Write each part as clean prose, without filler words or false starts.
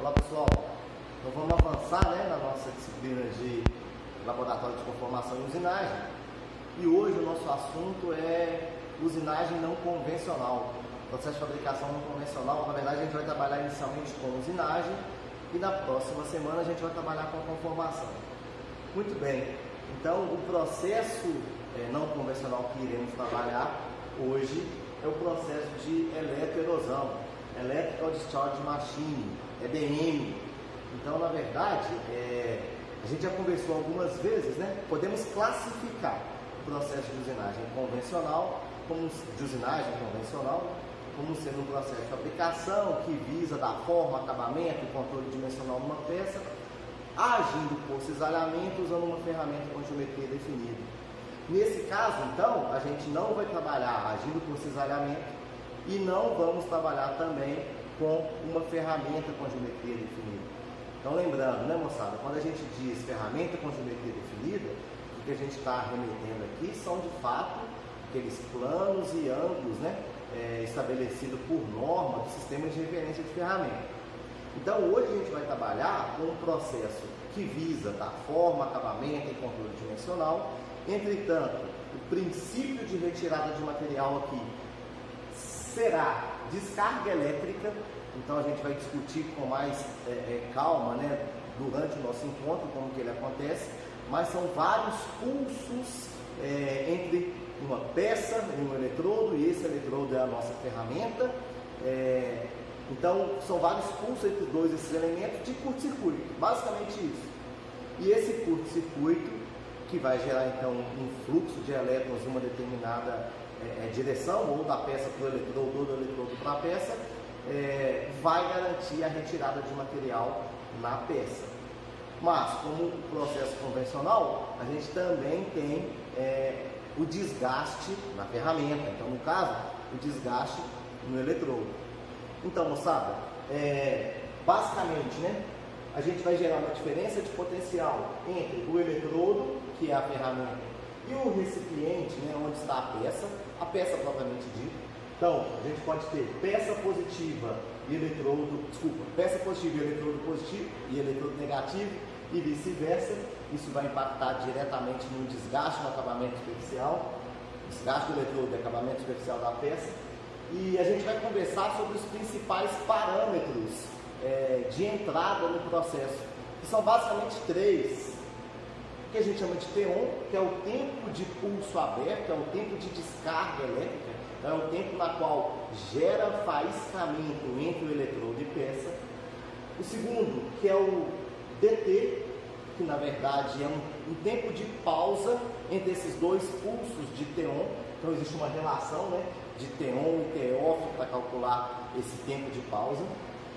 Olá pessoal, então vamos avançar na nossa disciplina de laboratório de conformação e usinagem. E hoje o nosso assunto é usinagem não convencional, processo de fabricação não convencional. Na verdade a gente vai trabalhar inicialmente com usinagem e na próxima semana a gente vai trabalhar com conformação. Muito bem, então o processo não convencional que iremos trabalhar hoje é o processo de eletroerosão, Electrical Discharge Machine, EDM. Então, na verdade, a gente já conversou algumas vezes, podemos classificar o processo de usinagem convencional, como sendo um processo de fabricação que visa dar forma, acabamento e controle dimensional numa peça, agindo por cisalhamento usando uma ferramenta com geometria definida. Nesse caso, então, a gente não vai trabalhar agindo por cisalhamento e não vamos trabalhar também com uma ferramenta com geometria definida. Então, lembrando, moçada, quando a gente diz ferramenta com geometria definida, o que a gente está remetendo aqui são, de fato, aqueles planos e ângulos estabelecidos por norma do sistema de referência de ferramenta. Então, hoje a gente vai trabalhar com um processo que visa dar forma, acabamento e controle dimensional. Entretanto, o princípio de retirada de material aqui será descarga elétrica. Então a gente vai discutir com mais calma durante o nosso encontro como que ele acontece, mas são vários pulsos entre uma peça e um eletrodo, e esse eletrodo é a nossa ferramenta. Então são vários pulsos entre esses elementos de curto-circuito, basicamente isso. E esse curto-circuito que vai gerar então um fluxo de elétrons em uma determinada direção, ou da peça para o eletrodo, ou do eletrodo para a peça, vai garantir a retirada de material na peça. Mas, como processo convencional, a gente também tem o desgaste na ferramenta. Então, no caso, o desgaste no eletrodo. Então, moçada, basicamente, a gente vai gerar uma diferença de potencial entre o eletrodo, que é a ferramenta, e o recipiente, onde está a peça propriamente dita. Então, a gente pode ter peça positiva e peça positiva e eletrodo positivo e eletrodo negativo e vice-versa. Isso vai impactar diretamente no desgaste no acabamento superficial, desgaste do eletrodo e acabamento superficial da peça. E a gente vai conversar sobre os principais parâmetros de entrada no processo, que são basicamente três, que a gente chama de T1, que é o tempo de pulso aberto, é o tempo de descarga elétrica, é o tempo na qual gera faiscamento entre o eletrodo e peça. O segundo, que é o DT, que na verdade é um tempo de pausa entre esses dois pulsos de T1. Então existe uma relação de T1 e T-off para calcular esse tempo de pausa.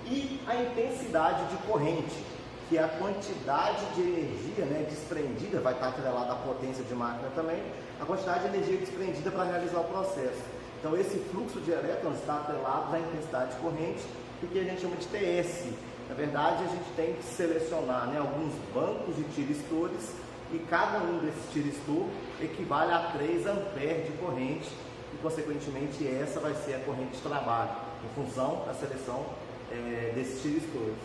E a intensidade de corrente, que é a quantidade de energia desprendida, vai estar atrelada à potência de máquina também, a quantidade de energia desprendida para realizar o processo. Então esse fluxo de elétrons está atrelado à intensidade de corrente, que a gente chama de TS. Na verdade, a gente tem que selecionar alguns bancos de tiristores, e cada um desses tiristor equivale a 3 amperes de corrente, e consequentemente essa vai ser a corrente de trabalho, em função da seleção desses tiristores.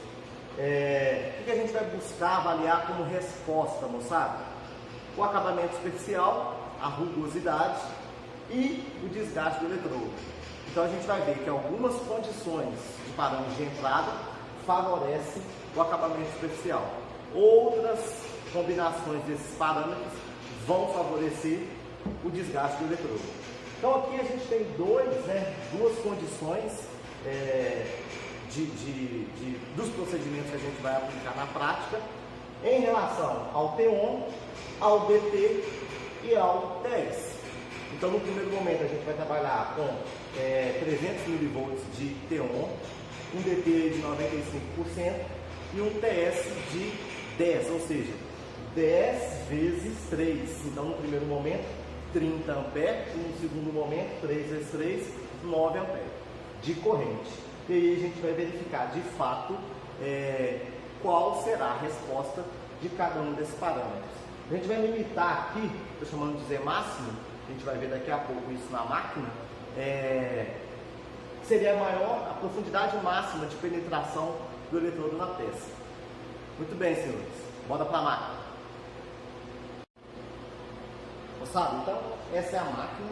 O que a gente vai buscar avaliar como resposta, moçada? O acabamento superficial, a rugosidade e o desgaste do eletrodo. Então a gente vai ver que algumas condições de parâmetros de entrada favorecem o acabamento superficial. Outras combinações desses parâmetros vão favorecer o desgaste do eletrodo. Então aqui a gente tem duas condições dos procedimentos que a gente vai aplicar na prática em relação ao T1, ao DT e ao TS. Então, no primeiro momento, a gente vai trabalhar com 300 mV de T1, um DT de 95% e um TS de 10, ou seja, 10 vezes 3. Então, no primeiro momento, 30 amperes, no segundo momento, 3 vezes 3, 9 amperes de corrente. E aí a gente vai verificar de fato qual será a resposta de cada um desses parâmetros. A gente vai limitar aqui, estou chamando de Z máximo, a gente vai ver daqui a pouco isso na máquina, seria a profundidade máxima de penetração do eletrodo na peça. Muito bem, senhores, bora para a máquina. Moçada, então essa é a máquina.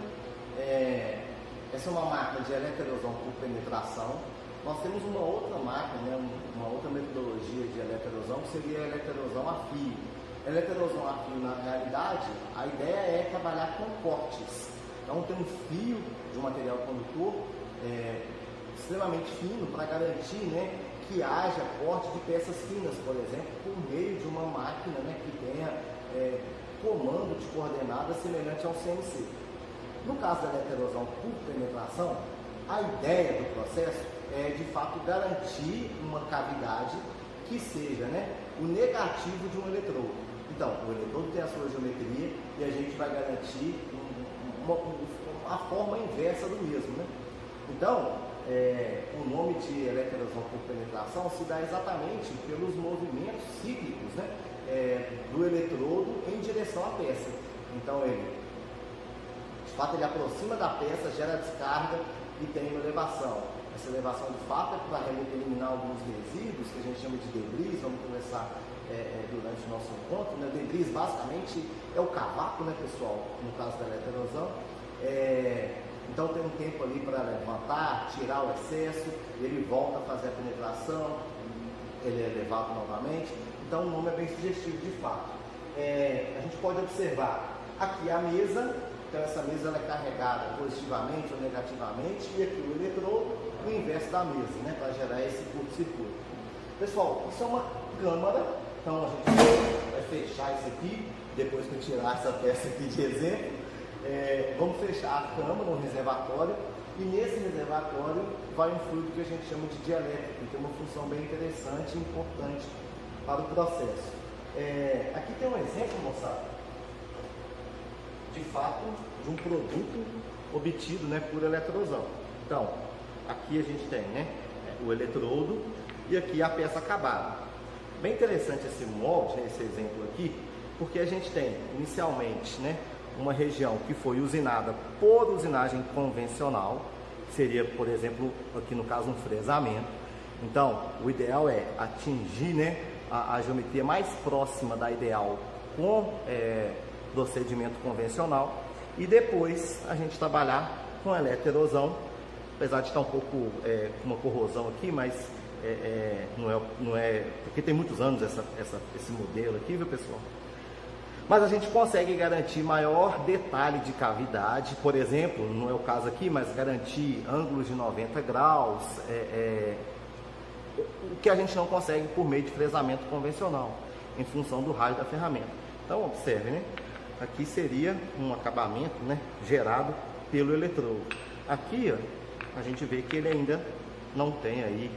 Essa é uma máquina de eletroerosão por penetração. Nós temos uma outra máquina, né, uma outra metodologia de eletroerosão, que seria a eletroerosão a fio. Eletroerosão a fio, na realidade, a ideia é trabalhar com cortes. Então tem um fio de um material condutor extremamente fino para garantir, né, que haja corte de peças finas, por exemplo, por meio de uma máquina, né, que tenha comando de coordenadas semelhante ao CNC. No caso da eletroerosão por penetração, a ideia do processo é de fato garantir uma cavidade que seja, né, o negativo de um eletrodo. Então, o eletrodo tem a sua geometria e a gente vai garantir a forma inversa do mesmo, né? Então, o nome de eletroerosão por penetração se dá exatamente pelos movimentos cíclicos, né, do eletrodo em direção à peça. Então, de fato, ele aproxima da peça, gera descarga e tem uma elevação. Essa elevação, de fato, é para eliminar alguns resíduos, que a gente chama de debris. Vamos conversar durante o nosso encontro, né? Debris, basicamente, é o cavaco, né, pessoal, no caso da eletroerosão. Então, tem um tempo ali para levantar, tirar o excesso, ele volta a fazer a penetração, ele é elevado novamente. Então, o nome é bem sugestivo, de fato. A gente pode observar aqui a mesa. Então essa mesa ela é carregada positivamente ou negativamente, e aqui o eletrodo no inverso da mesa, né, para gerar esse curto-circuito. Pessoal, isso é uma câmara, então a gente vai fechar isso aqui, depois que eu tirar essa peça aqui de exemplo, vamos fechar a câmara, um reservatório, e nesse reservatório vai um fluido que a gente chama de dielétrico, que tem uma função bem interessante e importante para o processo. Aqui tem um exemplo, moçada, de fato, de um produto obtido, né, por eletroerosão. Então, aqui a gente tem, né, o eletrodo e aqui a peça acabada. Bem interessante esse molde, né, esse exemplo aqui, porque a gente tem inicialmente, né, uma região que foi usinada por usinagem convencional, seria, por exemplo, aqui no caso um fresamento. Então, o ideal é atingir, né, a geometria mais próxima da ideal com procedimento convencional, e depois a gente trabalhar com eletroerosão, apesar de estar um pouco com uma corrosão aqui, mas não é porque tem muitos anos esse modelo aqui, viu, pessoal? Mas a gente consegue garantir maior detalhe de cavidade, por exemplo, não é o caso aqui, mas garantir ângulos de 90 graus, o que a gente não consegue por meio de fresamento convencional, em função do raio da ferramenta. Então observe, né? Aqui seria um acabamento, né, gerado pelo eletrodo. Aqui, ó, a gente vê que ele ainda não tem aí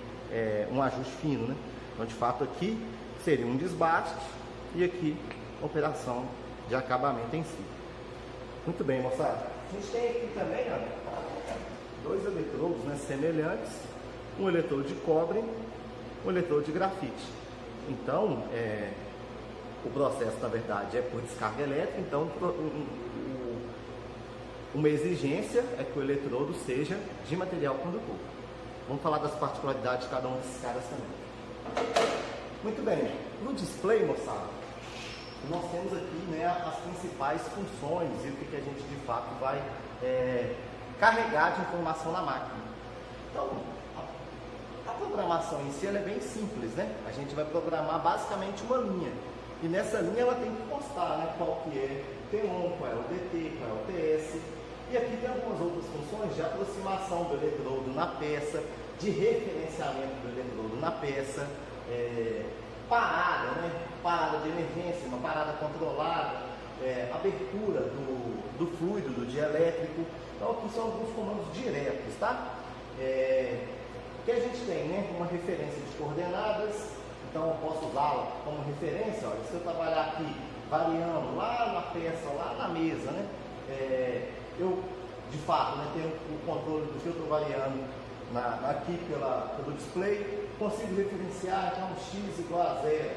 um ajuste fino, né? Então, de fato, aqui seria um desbaste e aqui operação de acabamento em si. Muito bem, moçada. A gente tem aqui também, ó, dois eletrodos, né, semelhantes, um eletrodo de cobre, um eletrodo de grafite. Então, o processo, na verdade, é por descarga elétrica, então uma exigência é que o eletrodo seja de material condutor. Vamos falar das particularidades de cada um desses caras também. Muito bem, no display, moçada, nós temos aqui, né, as principais funções e o que a gente de fato vai carregar de informação na máquina. Então, a programação em si ela é bem simples, né? A gente vai programar basicamente uma linha. E nessa linha ela tem que constar, né, qual que é o T1, qual é o DT, qual é o TS. E aqui tem algumas outras funções de aproximação do eletrodo na peça, de referenciamento do eletrodo na peça, parada, né, parada de emergência, uma parada controlada, abertura do fluido, do dielétrico. Então aqui são alguns comandos diretos, tá? Que a gente tem, né, uma referência de coordenadas. Então eu posso usá-la como referência. Olha, se eu trabalhar aqui variando lá na peça, lá na mesa, né, eu de fato, né, tenho o controle do que eu estou variando aqui pelo display, consigo referenciar então x igual a 0.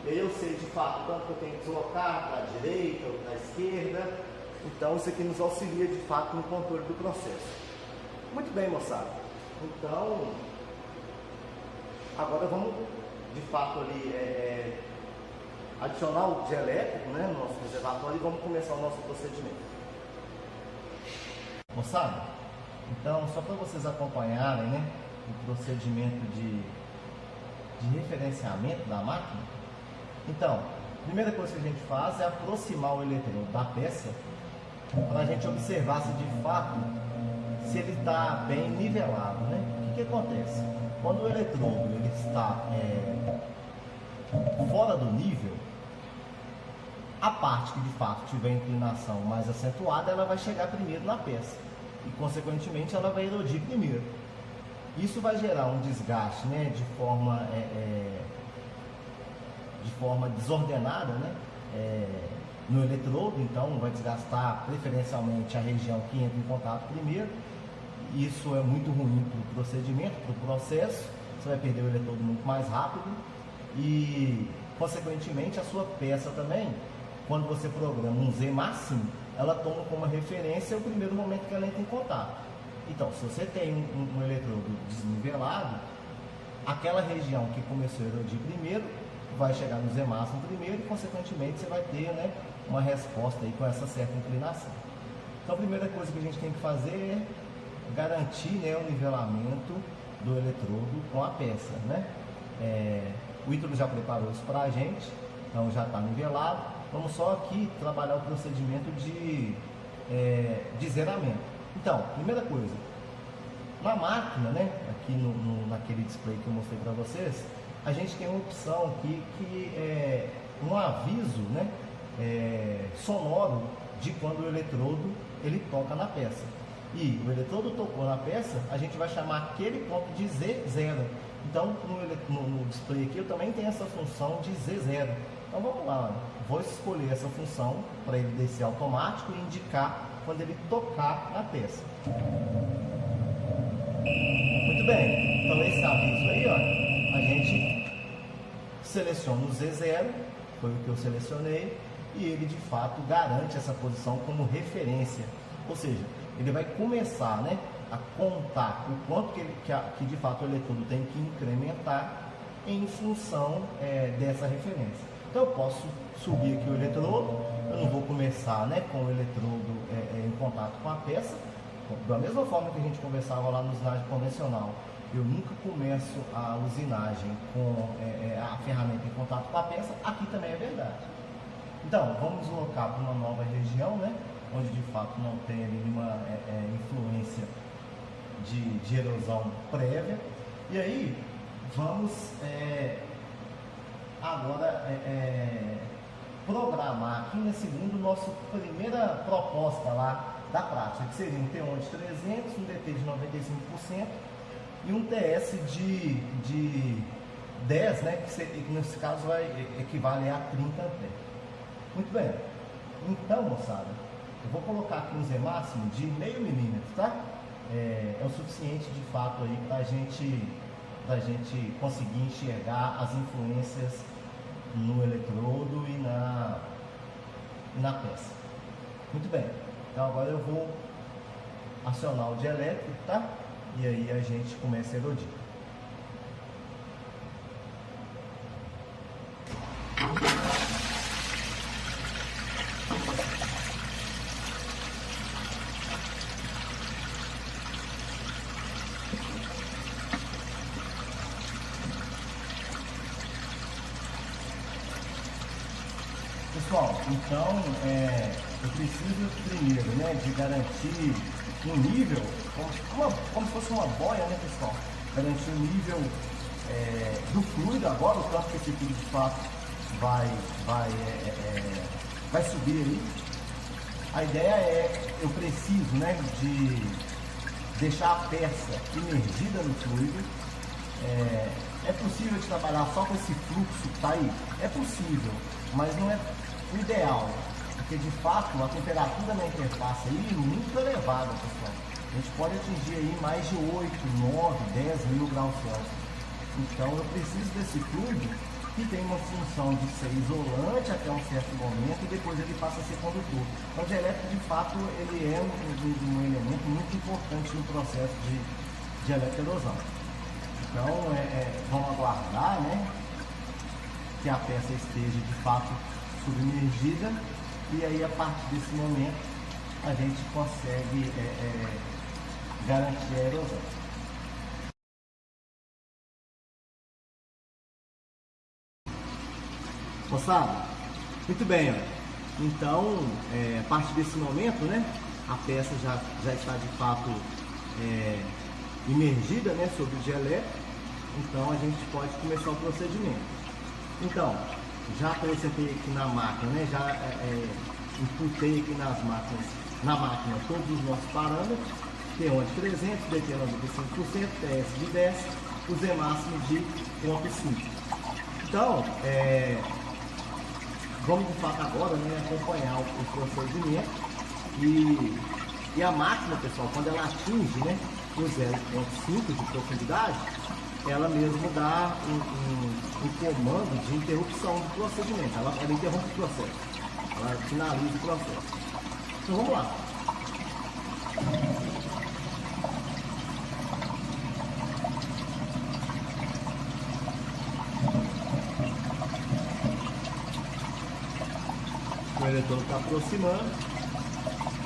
E aí eu sei de fato tanto que eu tenho que deslocar para a direita ou para a esquerda. Então isso aqui nos auxilia de fato no controle do processo. Muito bem, moçada. Então Agora vamos, de fato, ali adicionar o dielétrico, né, no nosso reservatório e vamos começar o nosso procedimento. Moçada, então, só para vocês acompanharem, né, o procedimento de referenciamento da máquina. Então, a primeira coisa que a gente faz é aproximar o eletrodo da peça para a gente observar se de fato se ele está bem nivelado, né? O que acontece? Quando o eletrodo ele está fora do nível, a parte que de fato tiver inclinação mais acentuada, ela vai chegar primeiro na peça e consequentemente ela vai erodir primeiro. Isso vai gerar um desgaste, né, de forma desordenada, né, no eletrodo. Então vai desgastar preferencialmente a região que entra em contato primeiro. Isso é muito ruim para o procedimento, para o processo. Você vai perder o eletrodo muito mais rápido e consequentemente a sua peça também, quando você programa um Z máximo, ela toma como referência o primeiro momento que ela entra em contato. Então, se você tem um eletrodo desnivelado, aquela região que começou a erodir primeiro vai chegar no Z máximo primeiro e, consequentemente, você vai ter, né, uma resposta aí com essa certa inclinação. Então, a primeira coisa que a gente tem que fazer é garantir, né, o nivelamento do eletrodo com a peça, né? O Ítalo já preparou isso para a gente, então já está nivelado. Vamos só aqui trabalhar o procedimento de zeramento. Então, primeira coisa, na máquina, né, aqui naquele display que eu mostrei para vocês, a gente tem uma opção aqui que é um aviso, né, sonoro de quando o eletrodo ele toca na peça. E o eletrodo tocou na peça, a gente vai chamar aquele ponto de Z0. Então, no display aqui eu também tenho essa função de Z0. Então vamos lá, vou escolher essa função para ele descer automático e indicar quando ele tocar na peça. Muito bem, então esse aviso aí, ó, a gente seleciona o Z0, foi o que eu selecionei, e ele de fato garante essa posição como referência. Ou seja, ele vai começar, né, a contar o quanto que de fato o eletrodo tem que incrementar em função dessa referência. Então eu posso subir aqui o eletrodo, eu não vou começar, né, com o eletrodo em contato com a peça, da mesma forma que a gente conversava lá no usinagem convencional. Eu nunca começo a usinagem com a ferramenta em contato com a peça, aqui também é verdade. Então, vamos deslocar para uma nova região, né, onde de fato não tem ali nenhuma influência de erosão prévia. E aí, vamos agora programar aqui, né, segundo nossa primeira proposta lá da prática, que seria um T1 de 300, um DT de 95% e um TS de 10, né, que nesse caso vai equivaler a 30 amperes. Muito bem. Então, moçada, eu vou colocar aqui um Z máximo de 0,5 milímetro, tá? É o suficiente de fato aí para a gente conseguir enxergar as influências no eletrodo e na peça. Muito bem. Então agora eu vou acionar o dielétrico, tá? E aí a gente começa a erodir. Pessoal, então eu preciso primeiro, né, de garantir um nível, como se fosse uma boia, né, pessoal? Garantir um nível do fluido agora, o tanto que esse fluido de fato vai subir aí. A ideia eu preciso, né, de deixar a peça imergida no fluido. É possível de trabalhar só com esse fluxo que está aí? É possível, mas não é o ideal, porque de fato a temperatura na interface aí é muito elevada, pessoal. A gente pode atingir aí mais de 8, 9, 10 mil graus Celsius. Então eu preciso desse fluido que tem uma função de ser isolante até um certo momento e depois ele passa a ser condutor. Então o dielétrico de fato ele é um elemento muito importante no processo de eletroerosão. Então vamos aguardar, né, que a peça esteja de fato submergida, e aí a partir desse momento a gente consegue garantir a erosão. Moçada, muito bem, ó. Então a partir desse momento, né, a peça já está de fato imergida, né, sobre o gelé. Então a gente pode começar o procedimento. Então, já acrescentei aqui na máquina, né, já imputei aqui na máquina todos os nossos parâmetros, T1 de 300, DT 95%, TS de 10, o Z máximo de 0,5. Então, vamos de fato agora, né, acompanhar o procedimento, e a máquina, pessoal, quando ela atinge, né, o 0,5 de profundidade, ela mesmo dá um comando de interrupção do procedimento. Ela interrompe o processo, ela finaliza o processo. Então vamos lá. O eletrodo está aproximando,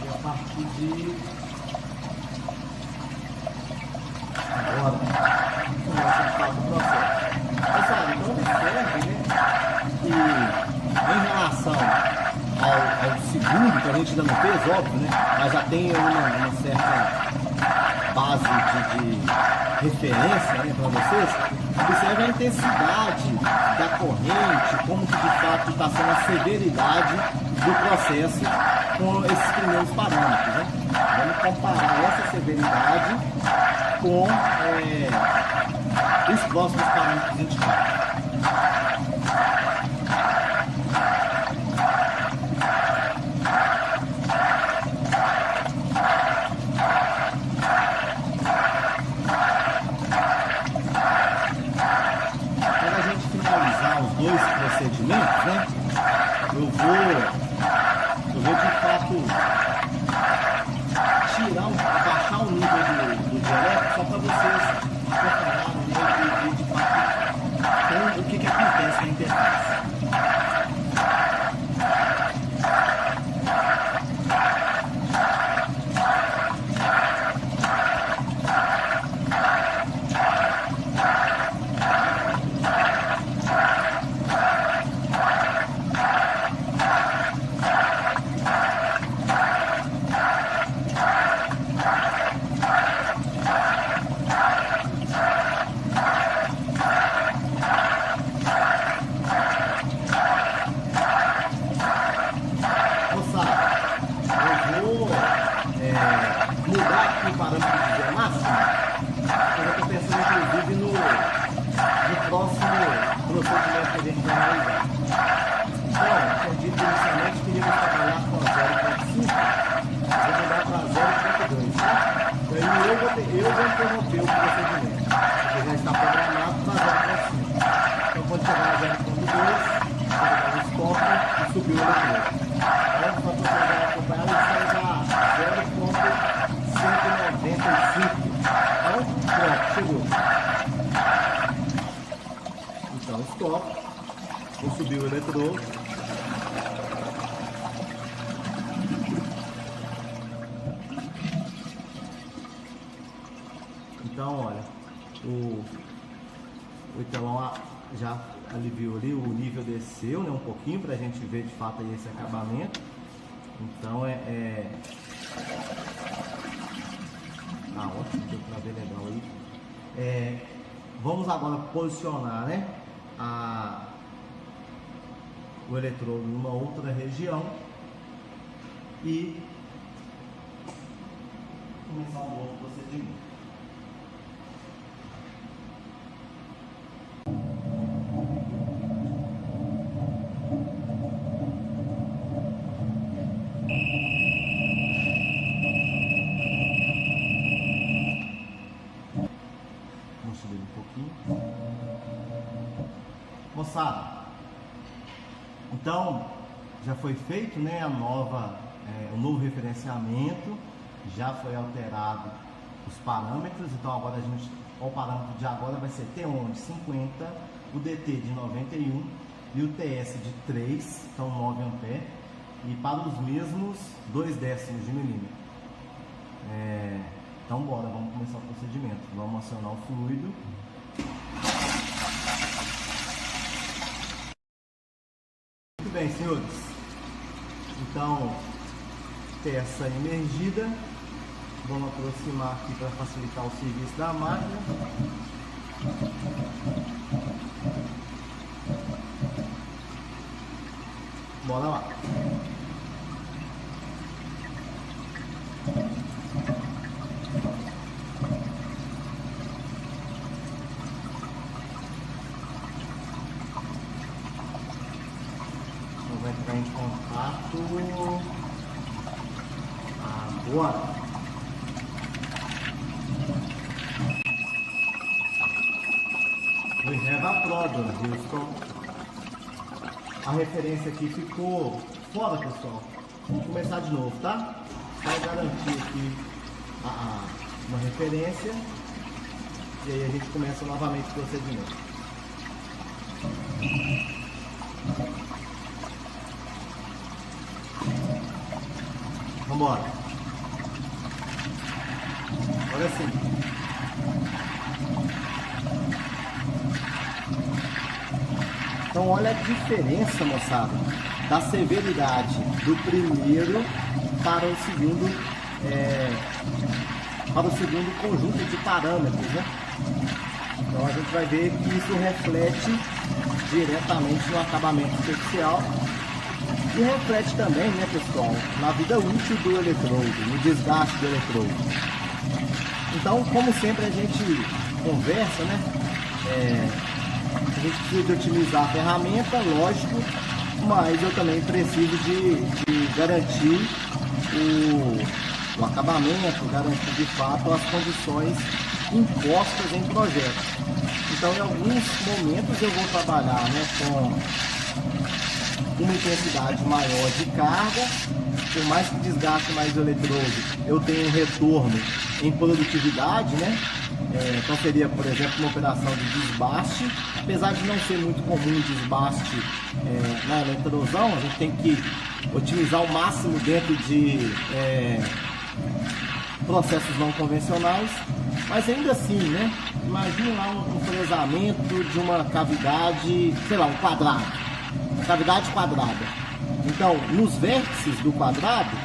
e a partir de agora começa de fato o processo. Pessoal, então observe, né, que em relação ao segundo, que a gente ainda não fez, óbvio, né, mas já tem uma certa base de referência, né, para vocês. Observe a intensidade da corrente, como que de fato está sendo a severidade do processo com esses primeiros parâmetros, né? Vamos comparar essa severidade com os próximos parâmetros indicados. Para a gente finalizar os dois procedimentos, né, eu vou de fato abaixar o nível do dialeto, só para vocês compararem, de fato com o que acontece na interface. Mudar aqui o parâmetro de Z máximo, eu já estou pensando inclusive no próximo procedimento que a gente vai realizar. Então, eu dito inicialmente que iríamos trabalhar com 0,5, vou mudar para 0,2, tá? E aí eu vou interromper o procedimento, porque já está programado para 0,5. Então quando chegar a 0,2, eu vou dar um stop e subir o eletrodo. Então, só para vocês acompanhar, ele sai da 0,195. Então, pronto, chegou. Então, stop. Vou subir o eletrodo. Então, olha, o telão já aliviou ali, o nível desceu, né, um pouquinho, para a gente ver de fato aí esse acabamento. Então tá ótimo, deu para ver legal aí. Vamos agora posicionar, né, o eletrodo numa outra região e começar um novo procedimento. Moçada, então já foi feito, né, o novo referenciamento, já foi alterado os parâmetros. Então agora o parâmetro de agora vai ser T1 de 50, o DT de 91 e o TS de 3, então 9 ampere, e para os mesmos 2 décimos de milímetro. Então bora, vamos começar o procedimento. Vamos acionar o fluido. Muito bem, senhores. Então, peça emergida. Vamos aproximar aqui para facilitar o serviço da máquina. Bora lá. Vai entrar em contato agora. We have a problem, Houston. A referência aqui ficou fora, pessoal. Vamos começar de novo, tá? Só garantir aqui uma referência. E aí a gente começa novamente o procedimento. Vamos embora. Agora sim. Então olha a diferença, moçada, da severidade do primeiro para o segundo conjunto de parâmetros, né? Então a gente vai ver que isso reflete diretamente no acabamento superficial e reflete também, né, pessoal, na vida útil do eletrodo, no desgaste do eletrodo. Então, como sempre a gente conversa, né? A gente precisa de otimizar a ferramenta, lógico, mas eu também preciso de garantir o acabamento, garantir de fato as condições impostas em projeto. Então, em alguns momentos eu vou trabalhar, né, com uma intensidade maior de carga, por mais que desgaste mais o eletrodo, eu tenho um retorno em produtividade, né? Então seria, por exemplo, uma operação de desbaste. Apesar de não ser muito comum o desbaste na eletrosão, a gente tem que otimizar o máximo dentro de processos não convencionais, mas ainda assim, né? Imagine lá um fresamento de uma cavidade, sei lá, um quadrado, cavidade quadrada. Então, nos vértices do quadrado,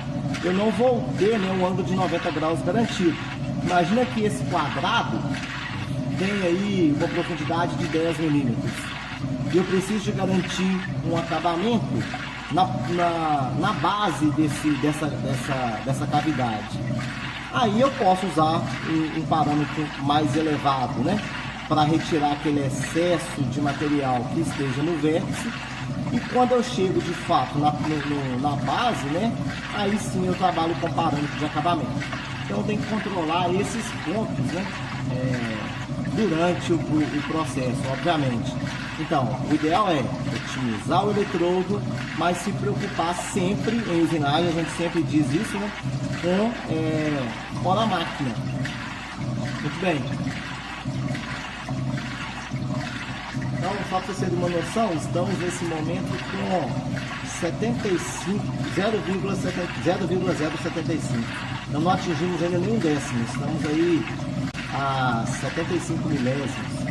eu não vou ter, né, um ângulo de 90 graus garantido. Imagina que esse quadrado tem aí uma profundidade de 10 milímetros. E eu preciso de garantir um acabamento na base dessa cavidade. Aí eu posso usar um parâmetro mais elevado, né, para retirar aquele excesso de material que esteja no vértice. E quando eu chego de fato na base, né, aí sim eu trabalho com parâmetro de acabamento. Então eu tenho que controlar esses pontos, né, durante o processo, obviamente. Então, o ideal é otimizar o eletrodo, mas se preocupar sempre em usinagem, a gente sempre diz isso, né, com a máquina. Muito bem. Então, só para você ter uma noção, estamos nesse momento com 0,075. Então não atingimos ainda nem um décimo, estamos aí a 75 milésimos.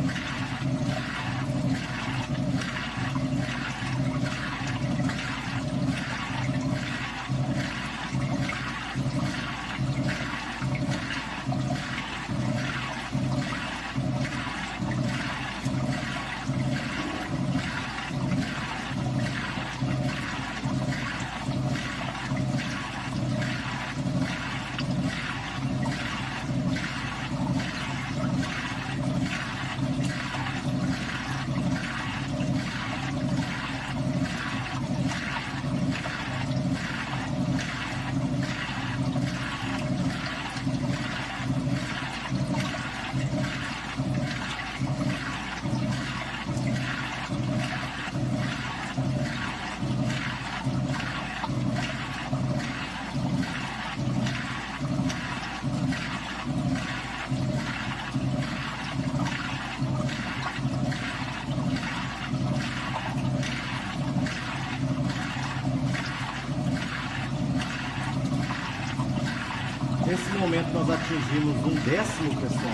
momento nós atingimos 1/10, pessoal.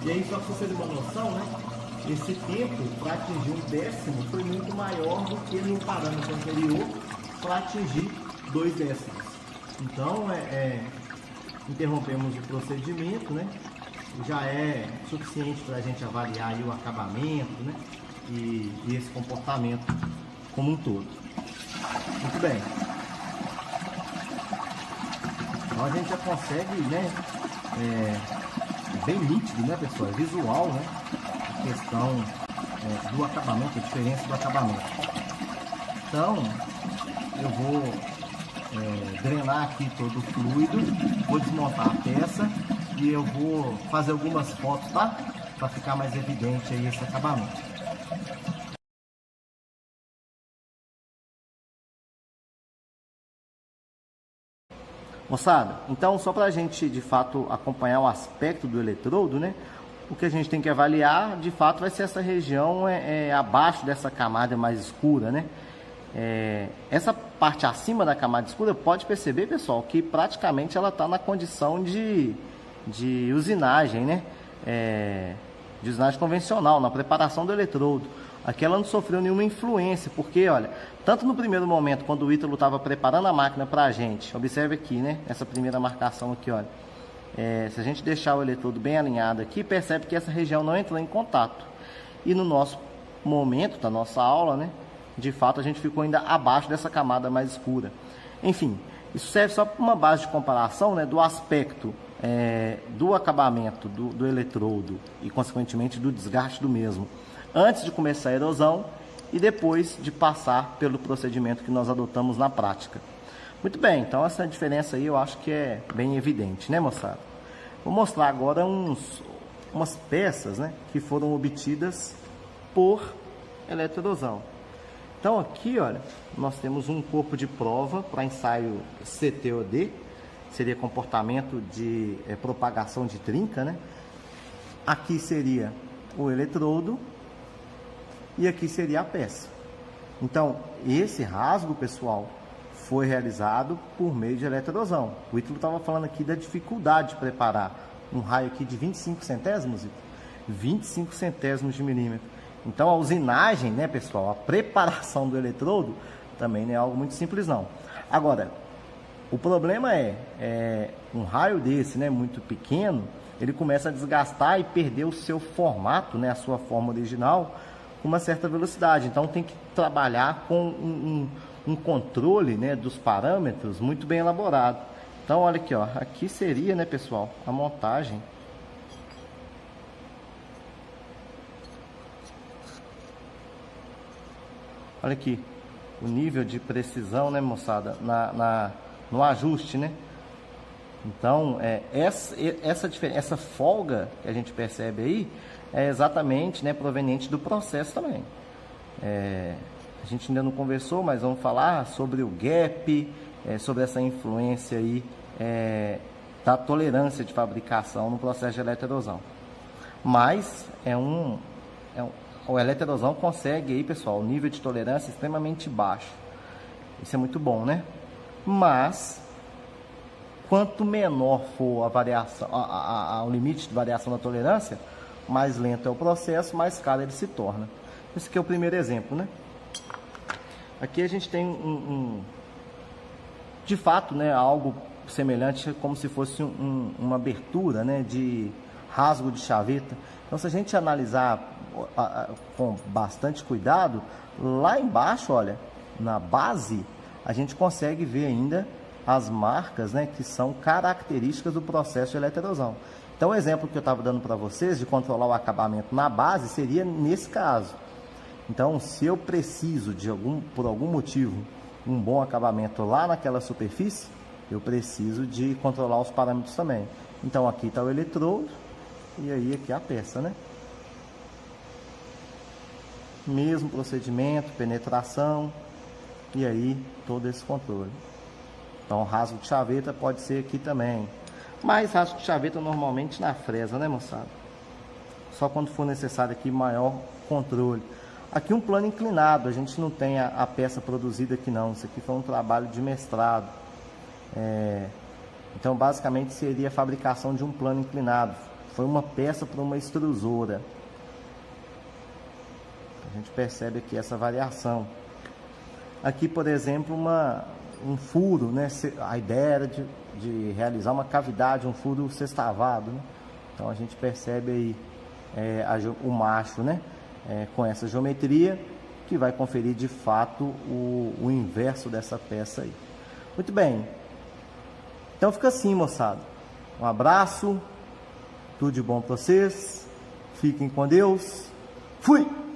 E aí, só para você ter uma noção, né? Esse tempo para atingir 1/10 foi muito maior do que no parâmetro anterior para atingir 2/10. Então, interrompemos o procedimento, né? Já é suficiente para a gente avaliar aí o acabamento, né? E esse comportamento como um todo. Muito bem. Então a gente já consegue, né? Bem nítido, né, pessoal? Visual, né? A questão do acabamento, a diferença do acabamento. Então, eu vou drenar aqui todo o fluido, vou desmontar a peça e eu vou fazer algumas fotos, tá? Para ficar mais evidente aí esse acabamento. Moçada, então só para a gente de fato acompanhar o aspecto do eletrodo, né? O que a gente tem que avaliar de fato vai ser essa região abaixo dessa camada mais escura, né? Essa parte acima da camada escura, pode perceber, pessoal, que praticamente ela está na condição de usinagem, né? De usinagem convencional, na preparação do eletrodo. Aqui ela não sofreu nenhuma influência, porque, olha, tanto no primeiro momento, quando o Ítalo estava preparando a máquina para a gente, observe aqui, né? Essa primeira marcação aqui, olha. Se a gente deixar o eletrodo bem alinhado aqui, percebe que essa região não entrou em contato. E no nosso momento da nossa aula, né? De fato, a gente ficou ainda abaixo dessa camada mais escura. Enfim, isso serve só para uma base de comparação, né? Do aspecto do acabamento do eletrodo e, consequentemente, do desgaste do mesmo, antes de começar a erosão e depois de passar pelo procedimento que nós adotamos na prática. Muito bem, então essa diferença aí eu acho que é bem evidente, né, moçada? Vou mostrar agora umas peças, né, que foram obtidas por eletroerosão. Então aqui, olha, nós temos um corpo de prova para ensaio CTOD, seria comportamento de propagação de trinca, né? Aqui seria o eletrodo e aqui seria a peça. Então, esse rasgo, pessoal, foi realizado por meio de eletroerosão. O Ítalo estava falando aqui da dificuldade de preparar um raio aqui de 25 centésimos, 25 centésimos de milímetro. Então, a usinagem, né, pessoal, a preparação do eletrodo também não é algo muito simples, não. Agora, o problema um raio desse, né, muito pequeno, ele começa a desgastar e perder o seu formato, né, a sua forma original, com uma certa velocidade. Então tem que trabalhar com um controle, né, dos parâmetros muito bem elaborado. Então olha aqui, ó, aqui seria, né, pessoal, a montagem. Olha aqui o nível de precisão, né, moçada, no ajuste, né? Então essa folga que a gente percebe aí é exatamente, né, proveniente do processo também. A gente ainda não conversou, mas vamos falar sobre o gap, sobre essa influência aí da tolerância de fabricação no processo de eletroerosão. Mas o eletroerosão consegue aí, pessoal, um nível de tolerância extremamente baixo. Isso é muito bom, né? Mas quanto menor for a variação, o limite de variação da tolerância, mais lento é o processo, mais caro ele se torna. Esse aqui é o primeiro exemplo, né? Aqui a gente tem de fato, né, algo semelhante, como se fosse uma abertura, né, de rasgo de chaveta. Então, se a gente analisar com bastante cuidado, lá embaixo, olha, na base, a gente consegue ver ainda as marcas, né, que são características do processo de eletroerosão. Então, o exemplo que eu estava dando para vocês de controlar o acabamento na base seria nesse caso. Então, se eu preciso por algum motivo, um bom acabamento lá naquela superfície, eu preciso de controlar os parâmetros também. Então, aqui está o eletrodo e aí aqui a peça, né? Mesmo procedimento, penetração e aí todo esse controle. Então, rasgo de chaveta pode ser aqui também. Mas rasgo de chaveta normalmente na fresa, né, moçada? só quando for necessário aqui maior controle. Aqui um plano inclinado, a gente não tem a peça produzida aqui não, isso aqui foi um trabalho de mestrado. Então basicamente seria a fabricação de um plano inclinado, foi uma peça para uma extrusora. A gente percebe aqui essa variação. Aqui, por exemplo, um furo, né? A ideia era de realizar uma cavidade, um furo sextavado, né? Então a gente percebe aí o macho, né? Com essa geometria, que vai conferir de fato o inverso dessa peça aí. Muito bem. Então fica assim, moçada. Um abraço, tudo de bom para vocês. Fiquem com Deus. Fui!